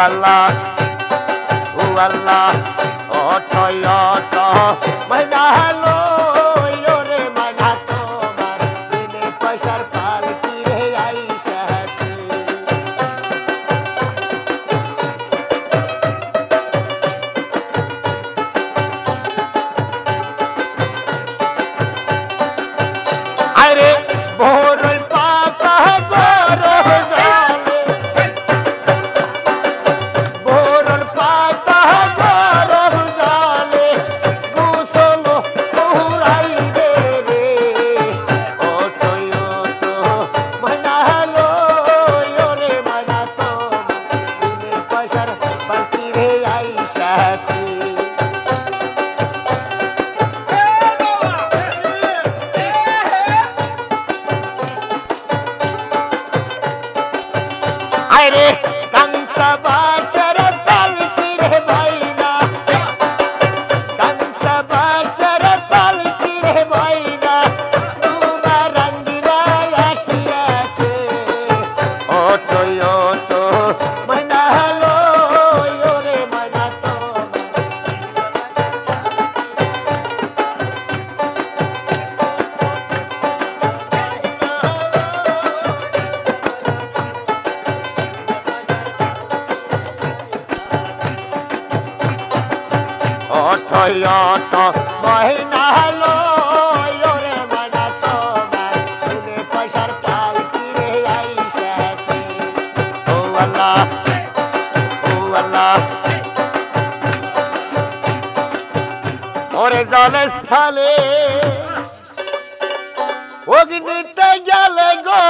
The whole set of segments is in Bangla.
Allah, oto yoto, maina halo, yore maina tomar, dine paishar palki re aisha ache. Are borol pata goro jale, borol pata goro jale, gusolo urai de re, oto yoto mana halo yore mana to, dine paishar palki re aisha ache. Aire kansa bashar palki re bhaina, kansa bashar palki re bhaina, tumar rangina ashiache, oto yoto maina halo yore maina tomar. Oto yoto mahina halo yore mana tomar, dine paishar palki re aisha ache. Oh Allah, ore jale sthale ognite gele go,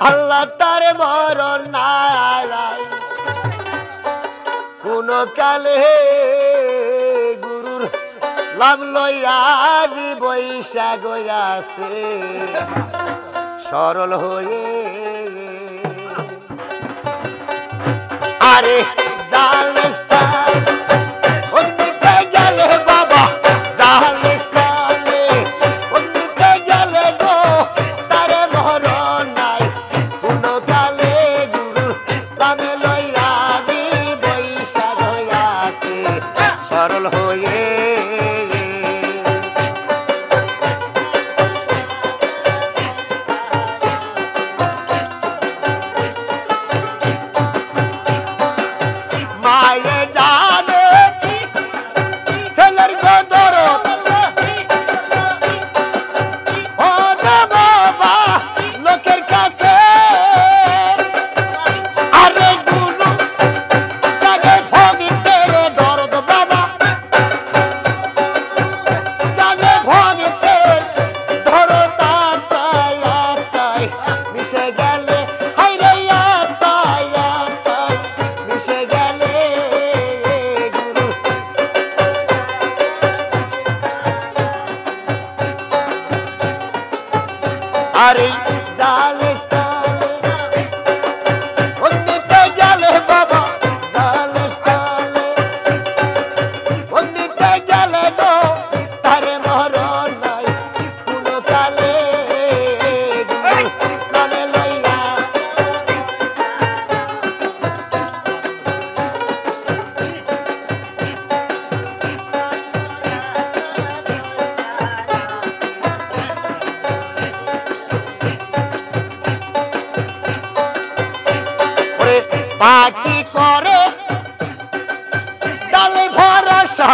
Allah tare moron নাই কোনো কালে গুরুর লাভ লইয়া আজি বৈশা গয়াছে সরল হয়ে। আরে জালস্তান ওদিকে গেলে বাবা, জালস্তানে ওদিকে গেলে গো, তারে মরণ নাই কোনো কালে গুরুর লাভ লইয়া আজি বৈশা গয়াছে সরল হয়ে। মায়ে জানে ছেলের গদরত, ও রে বাবা লোকের কাছে, আরে গুরু জানে ভগতের দরদ বাবা, জানে ভগতের দরদ আতাই আতাই মিশে গেলে, হায়রে আতাই আতাই মিশে গেলে গুরু। আরে জালস্তানে ওদিকে গেলে বাবা, জালস্তানে ওদিকে গেলে গো, তারে মরণ নাই কোনো কালে গুরু নামে লইয়া। ওরে পাখি করে ডালে ভরসা,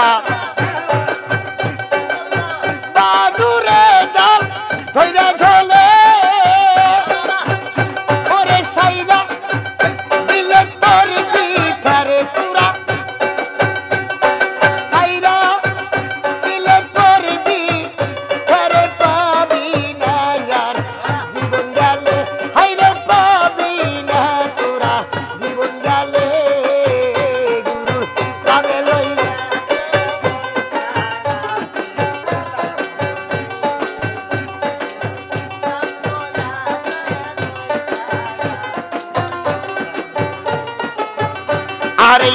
বাদুরে ডাল ধইরা ঝোলে, ওরে সাইরা দিলে তোর বিখারে তুরা, সাইরা দিলে তোর বিখারে পাবি না আর জীবন গেলে, হায়রে পাবি না তোরা জীবন গেলে গুরু নামে লইয়া। আরে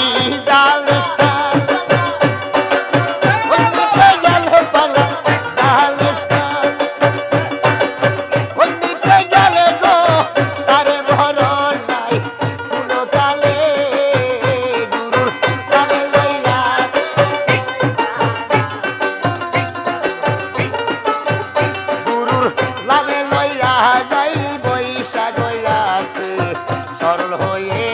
জালস্তান ওদিকে গেলে পালা, জালস্তান ওদিকে গেলে গো, তারে মরণ নাই কোনো কালে সরল হয়ে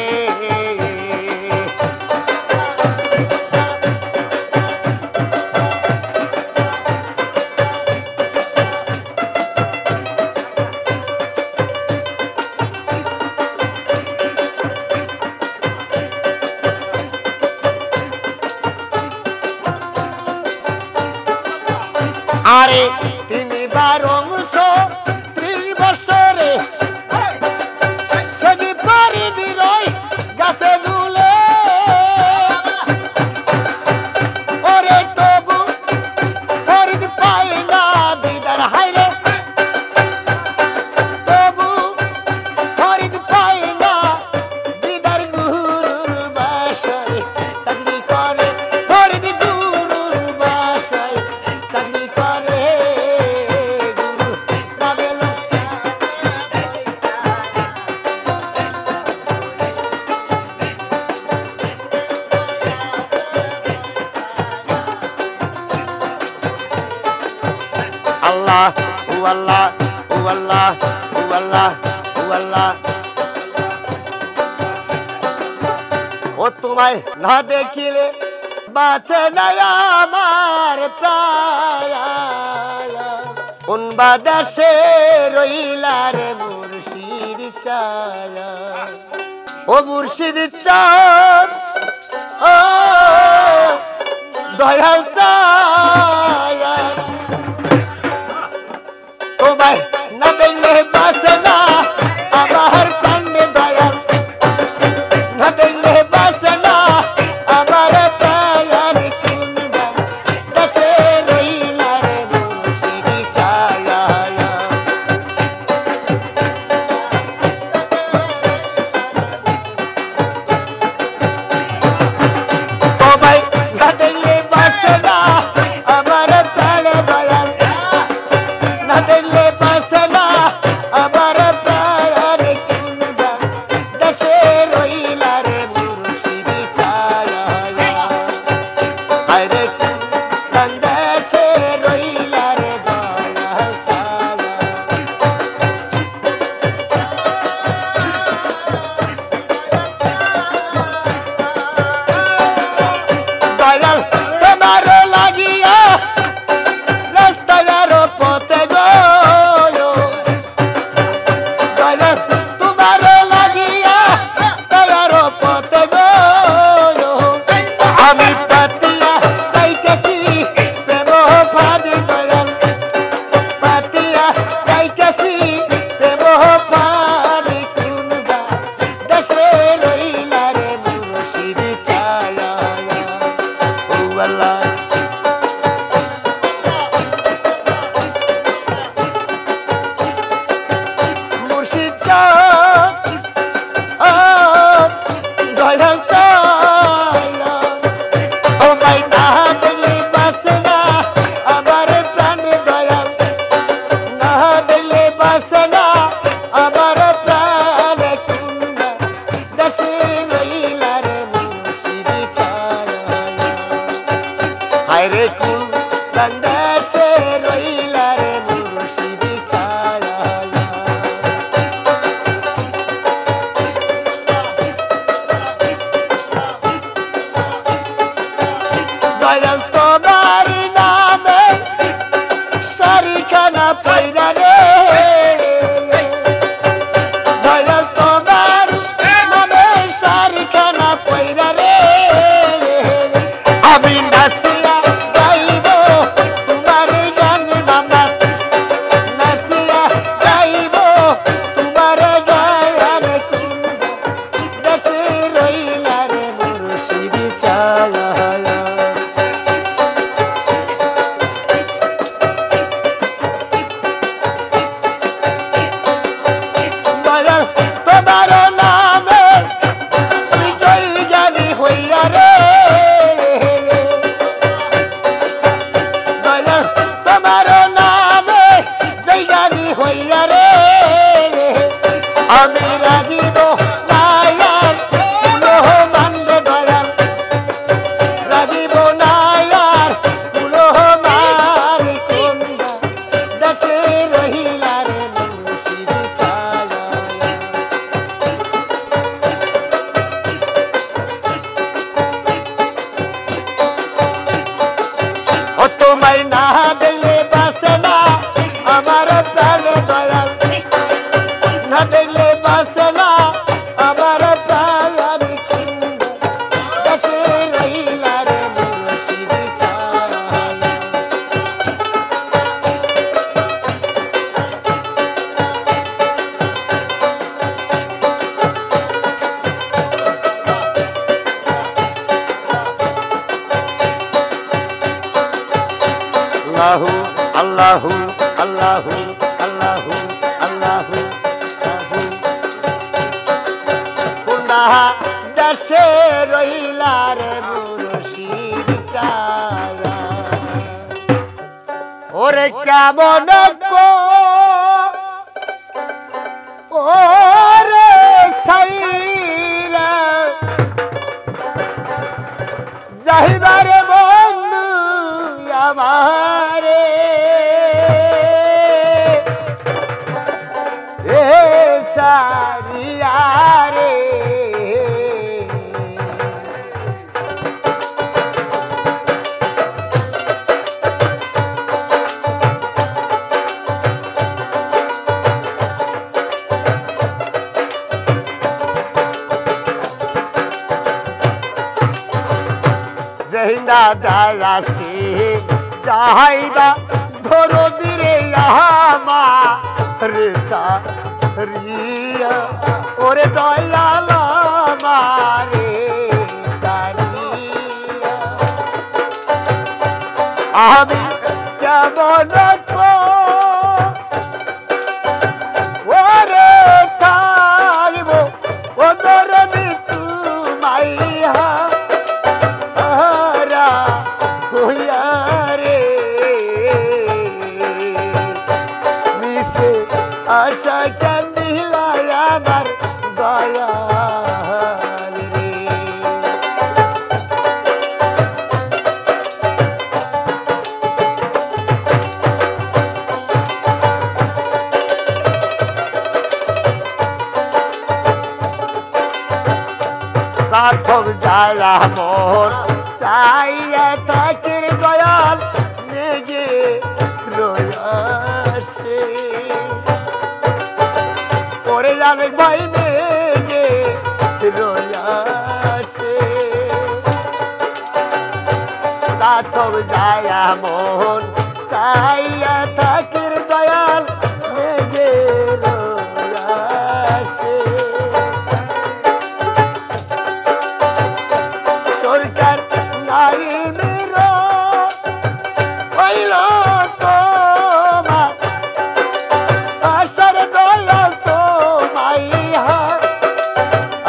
আরে তিনবার অংশ 30 বছরে সদি পারি দিরই গাছে ঝুলে ওরে তবু ফরিদ পাই না দিদার হাইরে তবু ফরিদ পাই না দিদার গুরুর বাসায় চাকরি করে ফরিদ গুরুর বাসায় চাকরি করে গুরু না গেল আল্লাহ ও আল্লাহ ও আল্লাহ ও আল্লাহ ও আল্লাহ ও তোমায় না দেখিলে বাঁচে না আমার প্রায় কোন বাদেশে রইলা রে মুর্শিদ চায়া ও মুর্শিদ চাঁদ ও দয়াল চায়া তোমায় না দেখলে বাসে না আমার প্রাণে দয়াল না দেখলে বাসে না আমার প্রাণ কুনবা দেশে রইলা রে মুর্শিদ চায়া তোমায় না দেখলে বাসে না আমার প্রাণ দয়াল না দেখলে বাসে না আমার প্রাণ কুনবা দেশে রইলা রে মুর্শিদ চায়া আরে কোন দেশে রইলা রে দয়াল চায়া দয়াল তোমার লাগিয়া রাস্তার পথে গো দয়াল তোমার লাগিয়া রাস্তার পথে গো আমি পাতিয়া পাইতেছি প্রেম ফাঁদি দয়াল পাতিয়া পাইতেছি প্রেম ফাঁদি কুনবা দেশে রইলা রে মুর্শিদ চায়া ও আল্লাহ মুর্শিদ চাঁদ ও দয়াল চায়া তোমায় না দেখলে বাসে না আমার প্রাণ দয়াল না দেখলে বাসে না আমার প্রাণ কুনবা দেশে রইলা রে মুর্শিদ চায়া হায়রে কোন দেশে রইলা রে মুর্শিদ চায়া দয়াল তোমার নামে সারিখানা পয়রা রে দয়াল তোমার নামে সারিখানা পয়রা রে আমি নাসিয়া গাইব তোমার গান মামা নাসিয়া গাইব তোমার গান কুনবা দেশে রইলা রে মুর্শিদ চায়া আল্লাহু আল্লাহু আল্লাহু আল্লাহু আল্লাহু কুন্ডা দেশে রইলা রে মুর্শিদ চায়া ওরে কেমন কো ওরে সাইরা যাইবারে বন্ধু আমারে এ সারিয়া রে জহিন্দা দায়াসি চাহাইবা ধরো দিরে আমা রেসা রিয়া ওরে দয়াল আমারে সারিয়া আমি কেমন ওরে থাকব ও দরদি তুমাইয়া আশা কান্দিলাই আমার দয়াল রে সার্থক যায় মোর সাইয়া থাকির দয়াল নেগে রয়াসে ওরে জানে ভাই নেগে রয়াসে সার্থক যায় মোর সাইয়া থাকির দয়াল নেগে রয়াসে সরকার নাই মেরো হইল তোমার আশার দয়াল তোমাইয়া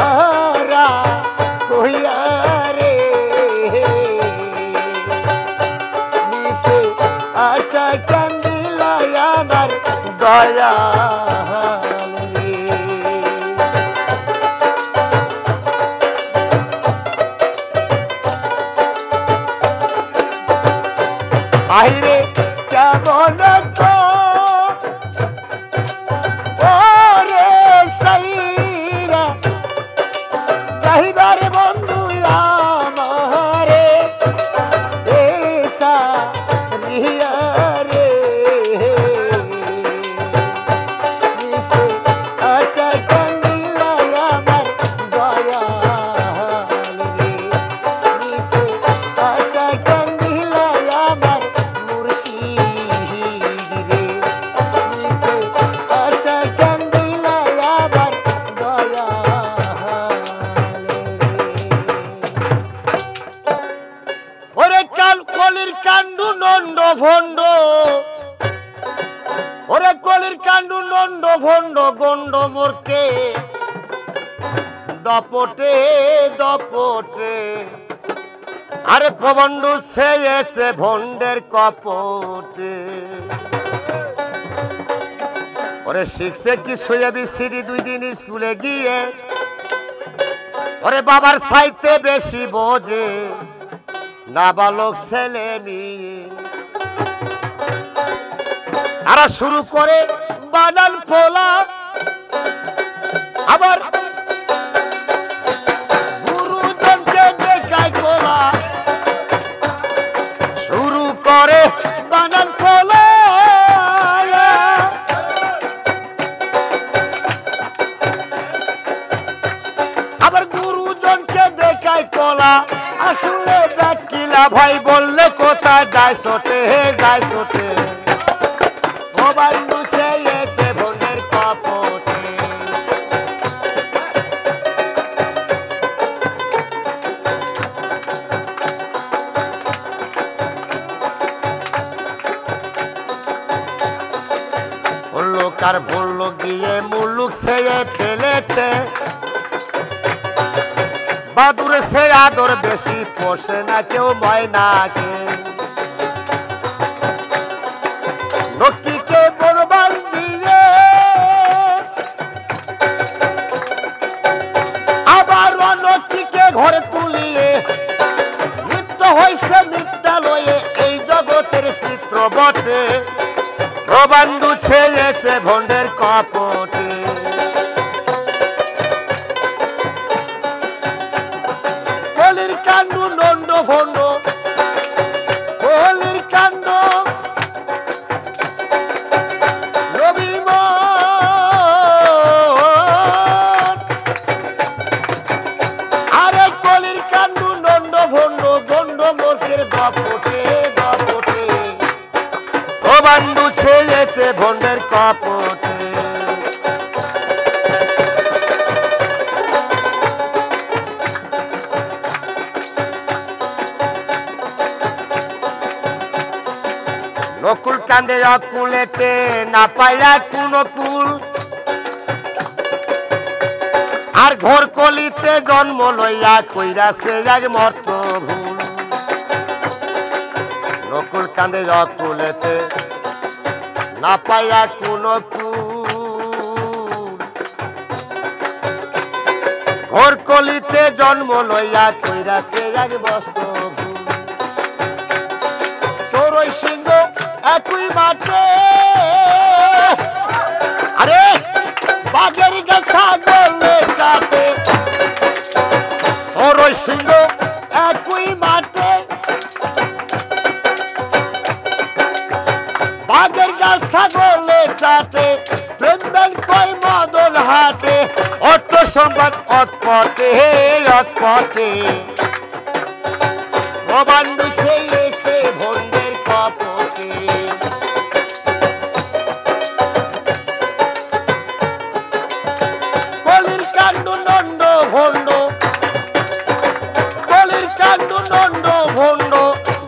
আরা হইয়া রে নিশে আশা কান্দিলাই আমার দয়াল রে আহিরে কেমন ওরে সাইরা যাইবারে বন্ধু আমারে এসা রিয়া রে নিশে আশা কান্দিলাই আমার দয়াল রে নিশে আশা কান্দিলাই আমার মুর্শিদ রে নিশে আশা কান্দিলাই আমার দয়াল রে ওরে কাল কলির কাণ্ডু নন্দ ভণ্ড ওরে কলির কাণ্ডু নন্দ ভণ্ড গন্ড মোরকে দপটে দপটে আরে প্রবন্ধু সে এসে ভণ্ডের কপটে ওরে শিখছে কি সোয়াবি সিঁড়ি 2 দিন স্কুলে গিয়ে ওরে বাবার সাইতে বেশি বোঝে নাবালক ছেলে মেয়ে আর শুরু করে বানান ফোলা আবার গুরুজনকে দেখায় কোলা শুরু করে বানান ফোলা আবার গুরুজনকে দেখায় কোলা আসলে কিলা ভাই বললে কোথায় যায় ছোটে যায় ছোটে ও বন্ধু সে এসে ভনের কপটে কার ভুল গিয়ে মুলুক ছেয়ে ফেলেছে বাদুর সে আদর বেশি পোষে না কেউ ময়নাকে নকিকে বরবাদ দিয়ে আবার নকিকে ঘরে তুলিয়ে নিত্য হইছে বিদ্যালয়ে এই জগতের চিত্র বটে প্রবন্ধু ছেয়েছে ভণ্ডের কপটে কলির কাণ্ড নন্দ ভণ্ড কলির কাণ্ড আরে কলির কাণ্ড নন্দ ভণ্ড গণ্ড মোর্খের গপটে গপটে প্রবন্ধু ছেয়েছে ভণ্ডের কপটে নকুল কান্দে অকুলেতে না পাইয়া কোন কুল আর ঘর কলিতে জন্ম লইয়া কইরাছে এক মর্ত ভুল নকুল কান্দে অকুলেতে না পাইয়া কোন কুল ঘর কলিতে জন্ম লইয়া কইরাছে এক বস্ত্র ভুল সরই সিংহ একই মাঠে আরে বাগের গাছা গলে চাটে সরই সিংহ একই মাঠে বাগের গাছা গলে চাটে প্রেমদান কই মদন হাটে অর্থ সম্পদ অৎপটে অৎপটে প্রবন্ধু সেই এসে ভণ্ডের কপটে কলির কাণ্ড নন্দ ভণ্ড কলির কাণ্ড নন্দ ভণ্ড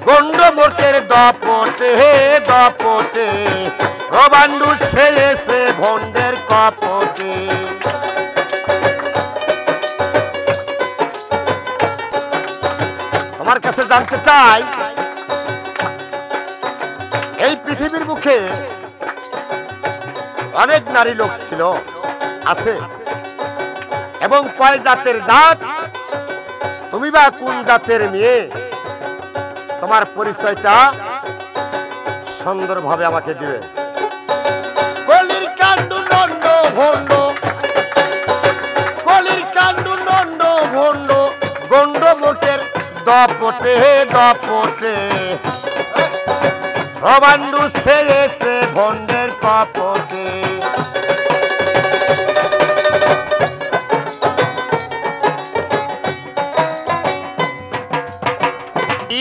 গণ্ড মোর্খের দপটে দপটে প্রবন্ধু ছেয়েছে ভণ্ডের কপটে আমার কাছে জানতে চাই এই পৃথিবীর মুখে অনেক নারী লোক ছিল আছে এবং কয় জাতের জাত তুমি বা কোন জাতের মেয়ে তোমার পরিচয়টা সুন্দরভাবে আমাকে দিবে কলির কাণ্ড নন্দ ভণ্ড কলির কাণ্ড নন্দ ভণ্ড গণ্ড মোর্খের দপটে দপটে প্রবন্ধু ছেয়েছে ভণ্ডের কপটে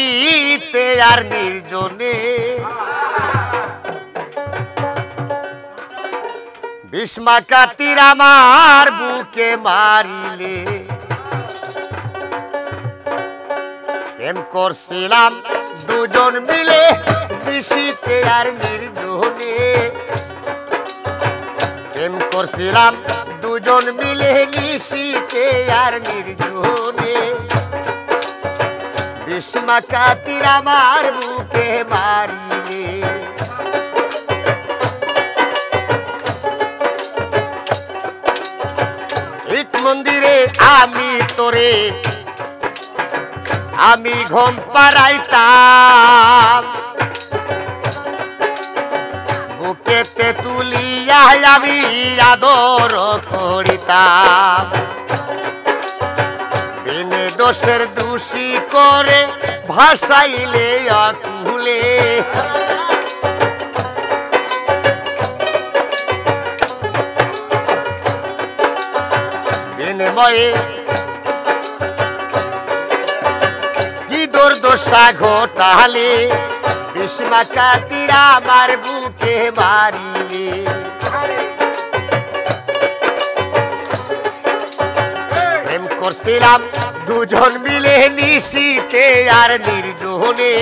ইতে আর নির্জনে ভীষ্মাকা তীর আমার বুকে মারিলে প্রেম করছিলাম দুজন মিলে নিশীতে আর নির্জনে প্রেম করছিলাম দুজন মিলে নিশীতে আর নির্জনে ভীষ্মাকা তীর আমার বুকে মারিলে ইট মন্দিরে আমি তোরে আমি ঘুম পাড়াইতাম বুকেতে তুলিয়া আমি আদর করিতাম বিনে দোষের দোষী করে ভাসাইলে আকুলে বিনিময়ে কি দুর্দশা ঘটালে ভীষ্মাকা তীর আমার বুকে মারিলে প্রেম করছিলাম দুজন মিলে নিশীতে আর নির্জনে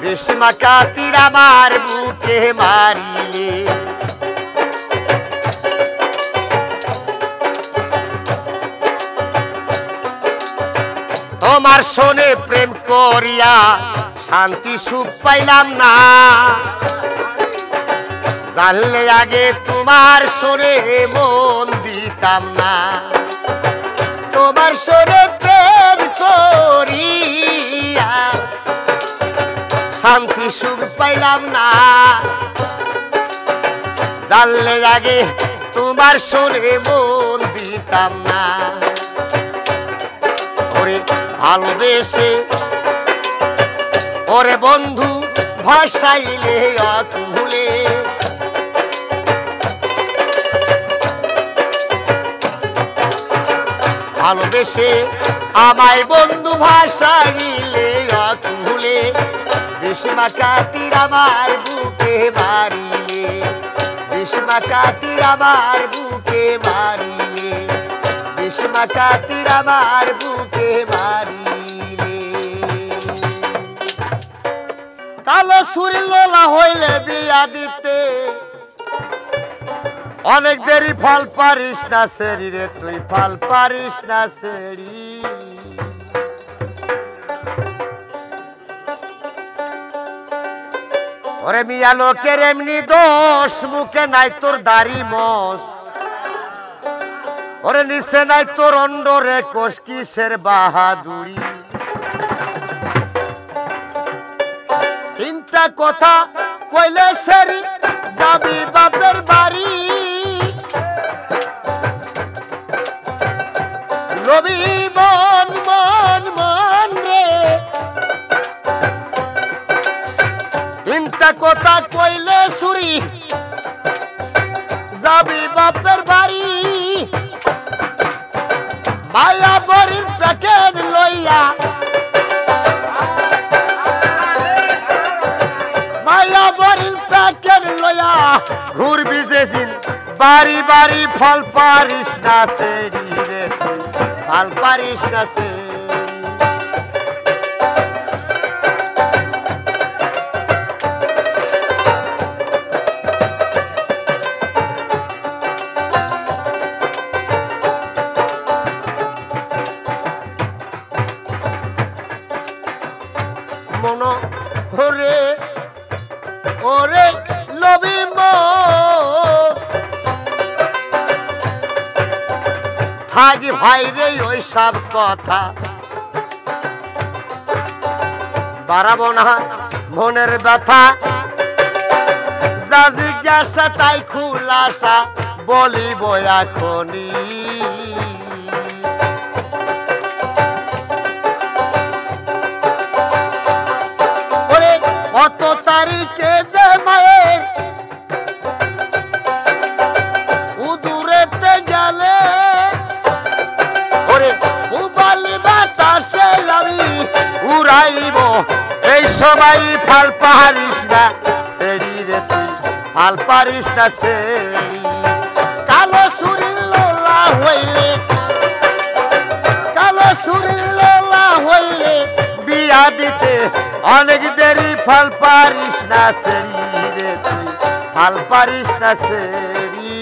ভীষ্মাকা তীর আমার বুকে মারিলে তোমার শোনে প্রেম করিয়া শান্তি সুখ পাইলাম না জানলে আগে তোমার শোনে মন দিতাম না তোমার শোনে প্রেম করিয়া শান্তি সুখ পাইলাম না জানলে আগে তোমার শোনে মন দিতাম না ওরে ভালোবেসে ওরে বন্ধু ভাসাইলে আকুলে ভালোবেসে আমায় বন্ধু ভাসাইলে আকুলে বিষ্মা কাতির আমার বুকে মারিলে বিষ্মা কাতির আমার বুকে মারিলে বিষ্মা কাতির আমার বুকে মারিলে কালো সুরি লোলা হইলে বিয়া দিতে অনেক দেরি ফল পারিস না সেরি রে তুই ফল পারিস না সেরি ওরে মিয়া লোকের এমনি দোষ মুখে নাই তোর দাড়ি মোষ ওরে নিচে নাই তোর অন্ডরে কোষ কিসের বাহাদুরি তিনটা কথা কইলে সেরি যাবি বাপের বাড়ি রবি মন মন মন রে তিনটা কথা কইলে সুরি যাবি বাপের বাড়ি মায়া বরির প্যাকেট লইয়া মায়া বরির প্যাকেট লইয়া ঘুরবি যেদিন বাড়ি বাড়ি ফল পারিস না সেরি রে ফল পারিস না সেরি মন ঘরে ওরে লবি থাকি ভাই রে ওই সব কথা বাড়াবো না মনের ব্যথা যা জিজ্ঞাসা তাই খুলাসা বলিব এখনই কত তারিখে যে মায়ের উদূরেতে গেলে ওরে উবালি বাতাসে আমি উড়াইব এই সময় ফাল পারিস না সেরি রে তুই ফাল পারিস না সেরি কালো সুরির লোলা হইলে কালো সুরির লোলা হইলে বিয়া দিতে অনেক দেরি ফল পারিস না সেরি রে তুই ফল পারিস না সেরি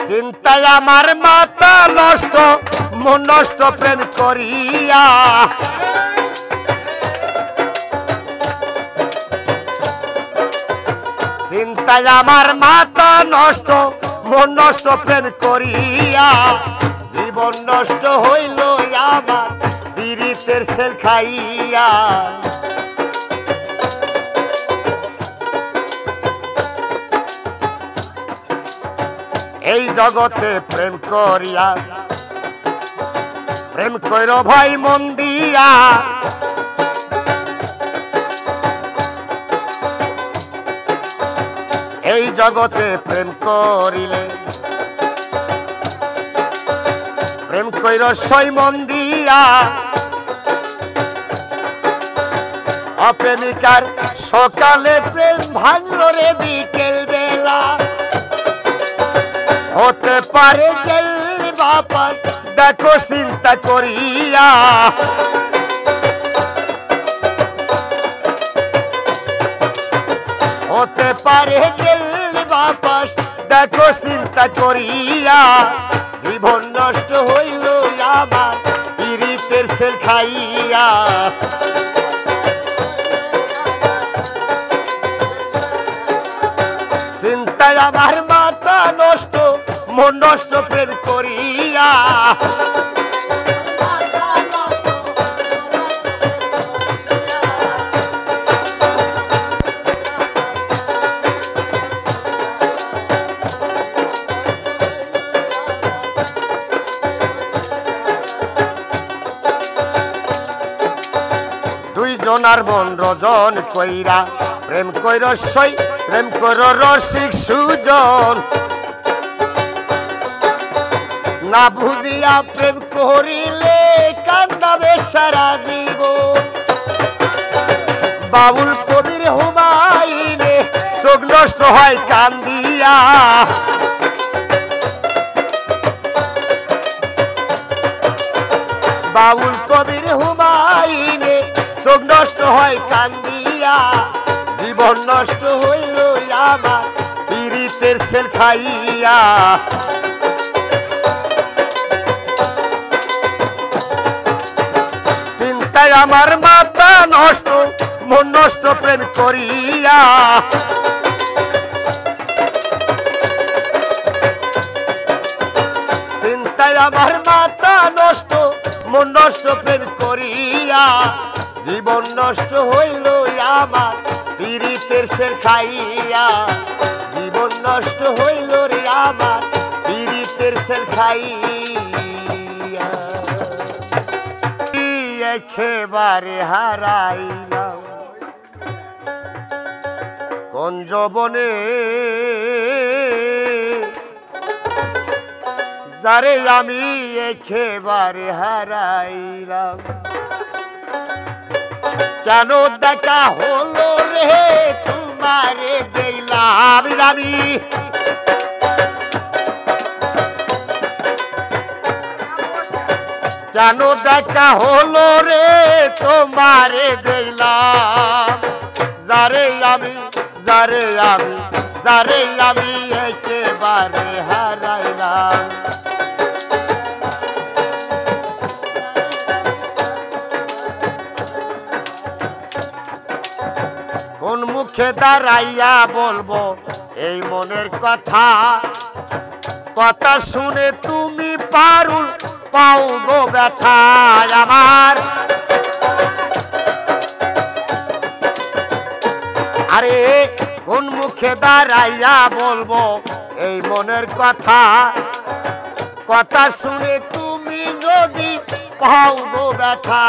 চিন্তায় আমার মাথা নষ্ট মন নষ্ট প্রেম করিয়া চিন্তায় আমার মাথা নষ্ট মন নষ্ট প্রেম করিয়া জীবন নষ্ট হইল আমার পীড়িতের সেল খাইয়া এই জগতে প্রেম করিয়া প্রেম কইর ভাই মন দিয়া এই জগতে প্রেম করিলে প্রেম কইর সই মন দিয়া অপ্রেমিকার সকালে প্রেম ভাঙল রে বিকেল বেলা হতে পারে জেল বাপা দেখো চিন্তা করিয়া হতে পারে জেল বাপা দেখো চিন্তা করিয়া জীবন নষ্ট হইল আমার পীড়িতের সেল খাইয়া চিন্তায় আমার মাথা নষ্ট মন নষ্ট প্রেম করিয়া দুইজনার মন রজন কইরা প্রেম কইর সই প্রেম কর রসিক সুজন না বুঝিয়া প্রেম করিলে কান্দাবে সারা দিব বাউল কবির হুমায়ুনে চোখ নষ্ট হয় কান্দিয়া বাউল কবির হুমায়ুনে চোখ নষ্ট হয় কান্দিয়া জীবন নষ্ট হইল আমার পীড়িতের সেল খাইয়া চিন্তায় আমার মাথা নষ্ট মন নষ্ট প্রেম করিয়া চিন্তায় আমার মাথা নষ্ট মন নষ্ট প্রেম করিয়া জীবন নষ্ট হইল আমার পীড়িতের সেল খাইয়া জীবন নষ্ট হইল রে আমার পীড়িতের সেল খাইয়া একেবারে হারাইলাম কোন যৌবনে যারে আমি একেবারে হারাইলাম কেন দেখা হলো রে তোমারে দিলাম আমি কেন দেখা হলো রে তোমারে দিলাম যারে আমি একেবারে হারাইলাম কোন মুখে দাঁড়াইয়া বলবো এই মনের কথা কথা শুনে তুমি পারুল পাও গো ব্যথা আমার আরে কোন মুখে দাঁড়াইয়া বলবো এই মনের কথা কথা শুনে তুমি যদি পাও গো ব্যথা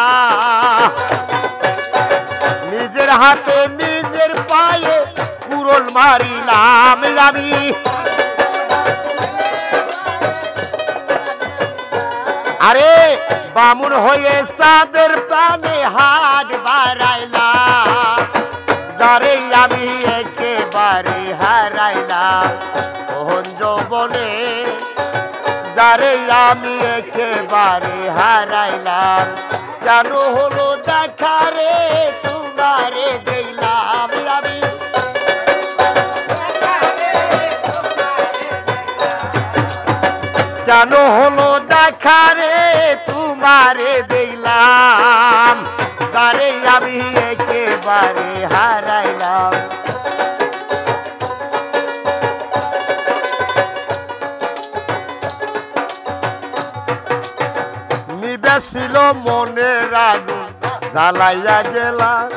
নিজের হাতে নিজের পায়ে কুড়োল মারিলাম আমি আরে বামুন হয়ে সাদের প্রাণে হাত বাড়াইলাম যারে আমি একেবারে হারাইলাম কোন যৌবনে যারে আমি একেবারে হারাইলাম কেন হলো দেখা রে তোমারে দিলাম আমি কেন হলো দেখা রে তোমারে দিলাম যারে আমি একেবারে হারাইলাম নিবেছিল মনের আগুন জ্বালাইয়া গেলাম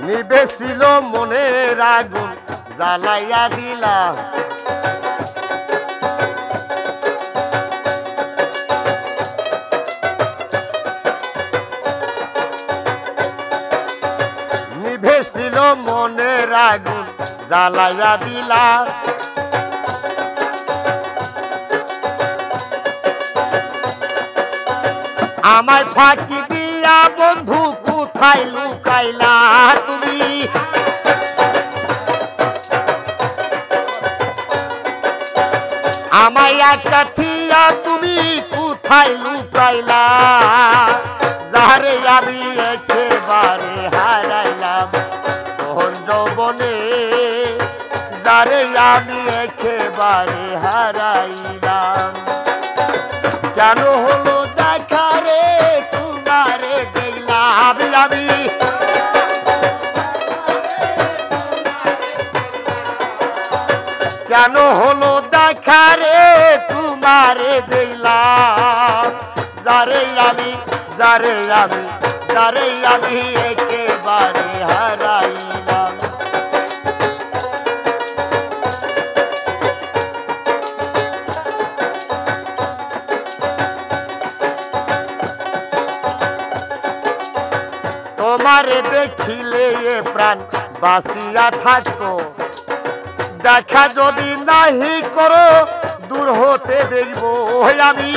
নিবেছিল মনের আগুন জ্বালাইয়া দিলাম নিভেছিল মনের আগুন জ্বালাইয়া দিলাম আমায় ফাঁকি দিয়া বন্ধু কোথায় লুকাইলা তুমি আমায় একা থিয়া তুমি কোথায় লুকাইলা যারে আমি একেবারে হারাইলাম কোন যৌবনে যারে আমি একেবারে হারাইলাম। কেন হলো দেখা রে তোমারে দেখলাম আমি, কেন হলো দেখা রে তোমারে দেখলাম। যারে আমি যারে আমি যারে আমি একেবারে হারাইলাম। তোমারে দেখিলে এ প্রাণ বাঁচিয়া থাকতো, দেখা যদি নাহি করো দূর হতে দেখব আমি।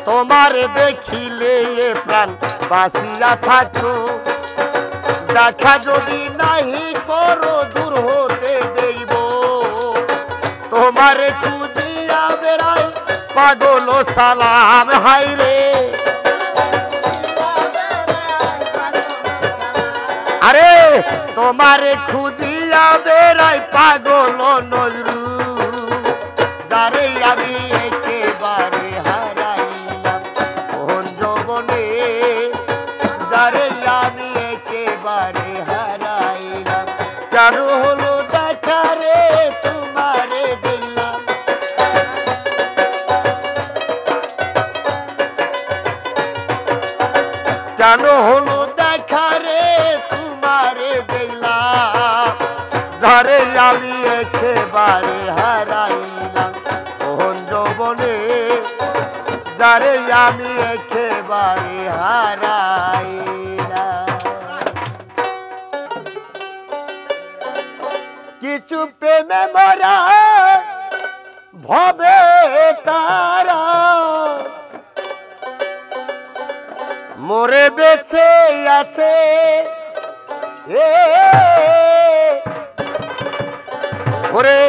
তোমারে দেখিলে এ প্রাণ বাঁচিয়া থাকতো, দেখা যদি নাহি করো দূর হতে দেখব। তোমারে খুঁজিয়া বেড়াই পাগল সালাম হাইরে, আরে তোমারে খুঁজিয়া বেড়াই পাগল নজরু। যারে আমি একেবারে হারাইলাম কোন যৌবনে, যারে আমি একেবারে হারাইলাম। কেন হলো দেখা রে তোমারে দেখলাম। কেন হলো দেখা রে তোমারে দেখলাম। যারে আমি একেবারে হারাইলাম কোন যৌবনে, যারে আমি একেবারে হারাইলাম। কিছু প্রেমে মরা ভবে তারা, মরে বেঁচে আছে ওরে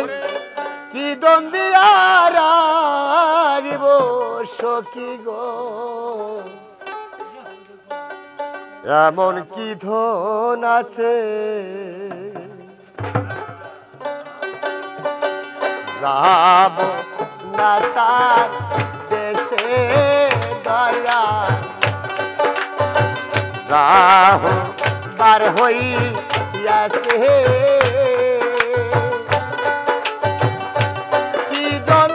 কি দ্বন্দ্বিয়ার রাগিব সখী গো। এমন কি ধন আছে যাব না তার দেশে দয়া, যাহ বার হইয়াছে কি দন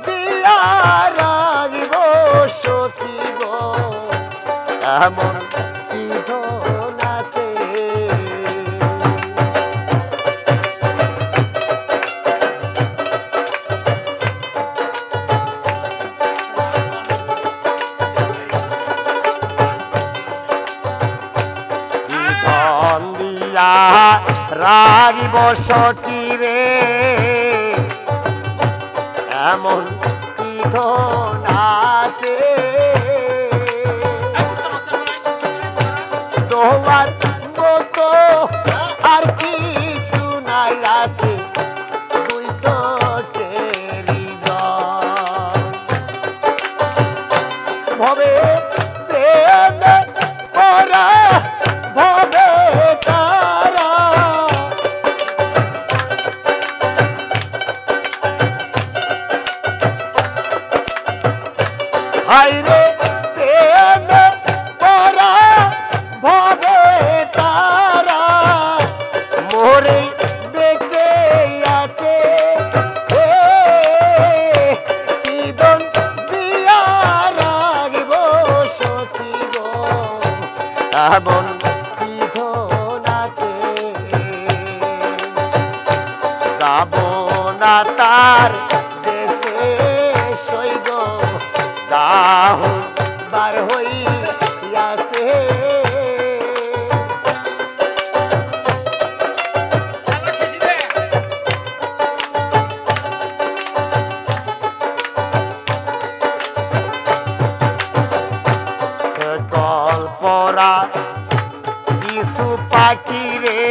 দিয়া রাগিব সখী গো। এমন কি ধন আছে রাগিব সখী রে, এমন কি ধন আছে তোমার মতো আর কিছু নাই আছে দুই চোখেরই জল। ভবে প্রেমে পরা ভবে তারা, হাইরে প্রেমে পরা ভবে তারা, মোরে বেঁচে আছে কি দ্বন্দ্বিয়া রাগিব সখী গো। এমন কি ধন আছে যাব না তার দেশে সইব, যাহ বার হইয়াছে কল্পরা কিছু পাখি রে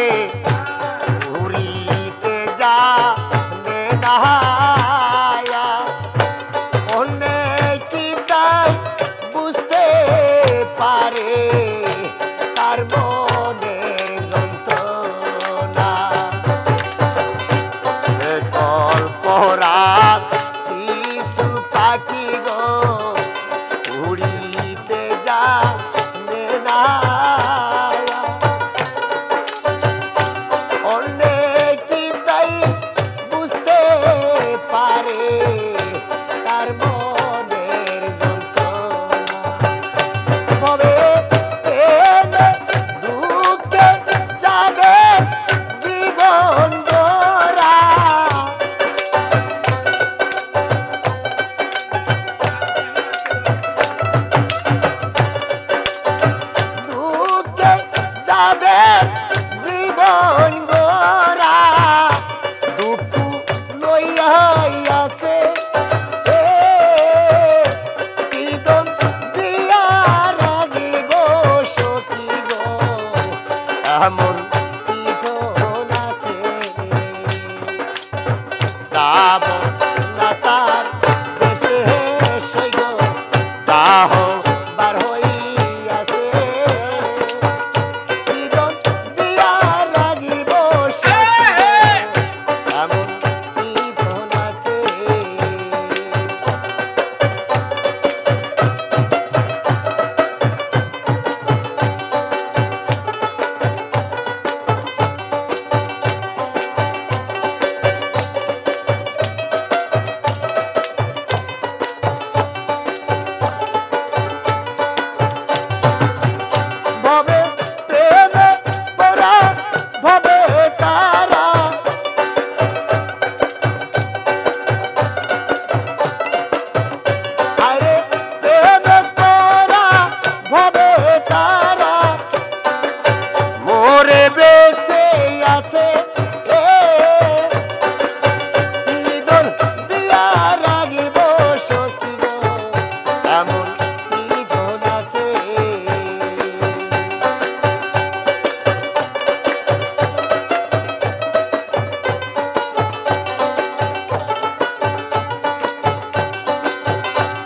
উড়িতে যা নেয়া, অনেক কি তাই বুঝতে পারে তার মন না অনেক তাই বুঝতে পারে তার মনের যন্ত্রণা ভবে প্রেমে দুঃখে যাবে জীবন গড়া দুঃখে যাবে জীবন গড়া দুঃখ লইয়াছে দিদন দিয়া রাগিব সখী গো এমন দিদন আছে যাব না তার দেশে সৈগ যাহ বার হইয়াছে দিদন দিয়া রাগিব সখী গো এমন দিদন আছে ভবে প্রেমে পরা ভবে তারা আরে প্রেমে পরা ভবে তারা মোরে বেঁচে আছে দিদন দিয়া রাগিব সখী গো এমন দিদন আছে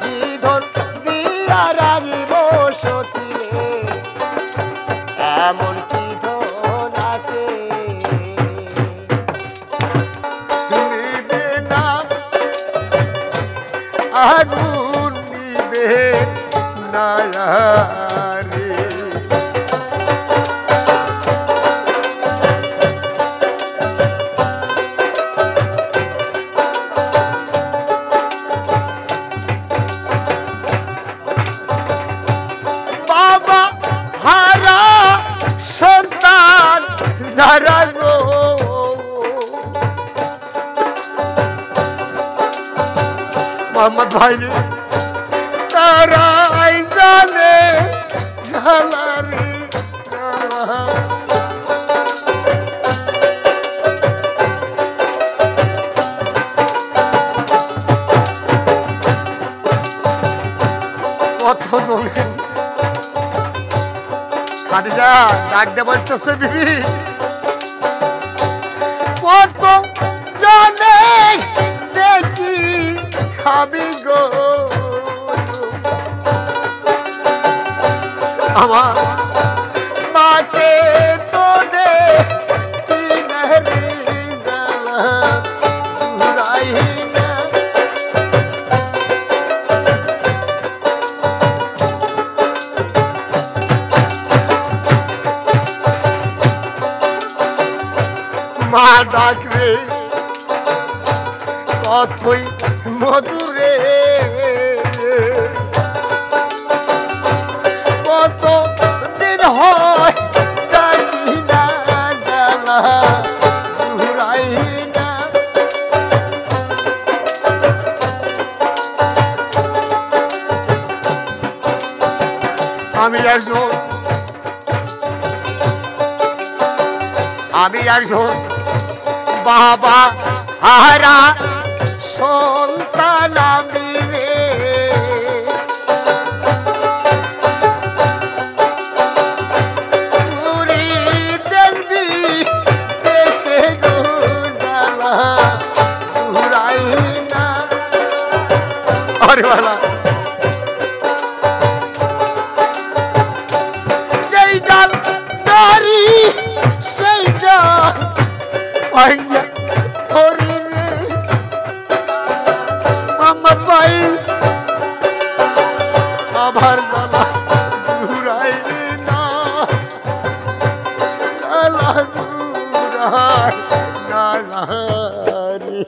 দিদন দিয়া রাগিব সখী রে এমন দিদন আছে নিবে না আগুন নিবে না রে বাবা হারা সন্তান যারা গো মোহাম্মদ ভাই তারাই জানে ঝালারি ঝালা কত জনে খাদিজা ডাক দে বলতেছে বিবি কত জনে দেখি খাবি গো আমার মাকে তো দে কি নহরি জ্বালা ঘুরাই না মা ডাক রে কতই মধুরে কত দিন হয় ডাকি না জ্বালা ঘুরাই না আমি একজন বাবা হারা সন্তান আমি রে মুড়ি দেখবি দেশে গো জ্বালা ঘুরাই না আরে বালা সেই ডাল দাড়ি সেই ডাল ভাইয়া ধরি রে আমার ভাই আবার জ্বালা ঘুরাই রে না জ্বালা জুড়ায় না রে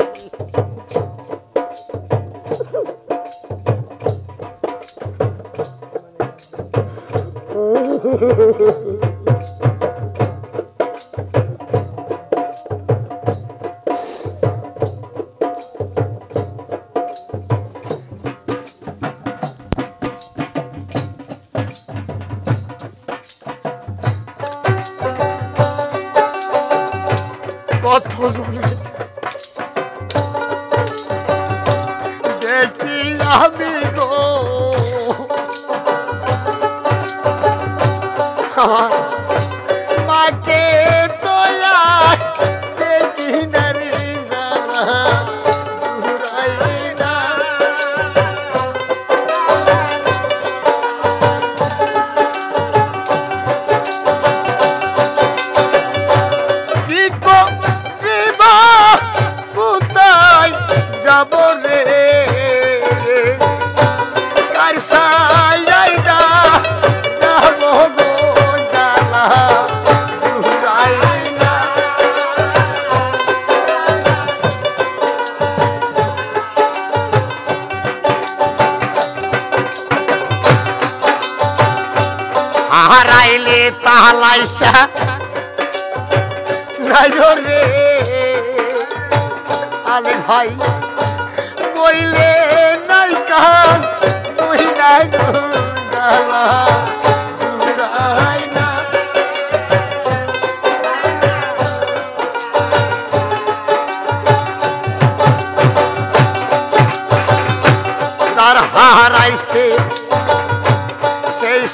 কত জনে দেখি আমি গো মাকে তোলা দেখি না রে জ্বালা জুড়াই না যাব রে কার সাইডা যাব গো জ্বালা জুড়াই না হারাইলে তাহলাইসা নাই রে আলে ভাই বইলে নাই কান তুই নাই জ্বালা জুড়াই না তার হারাইছে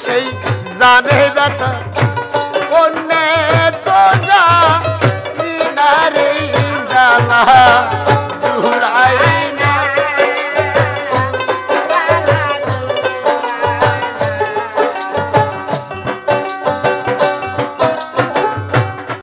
সেই জানে ব্যথা অন্য তো যা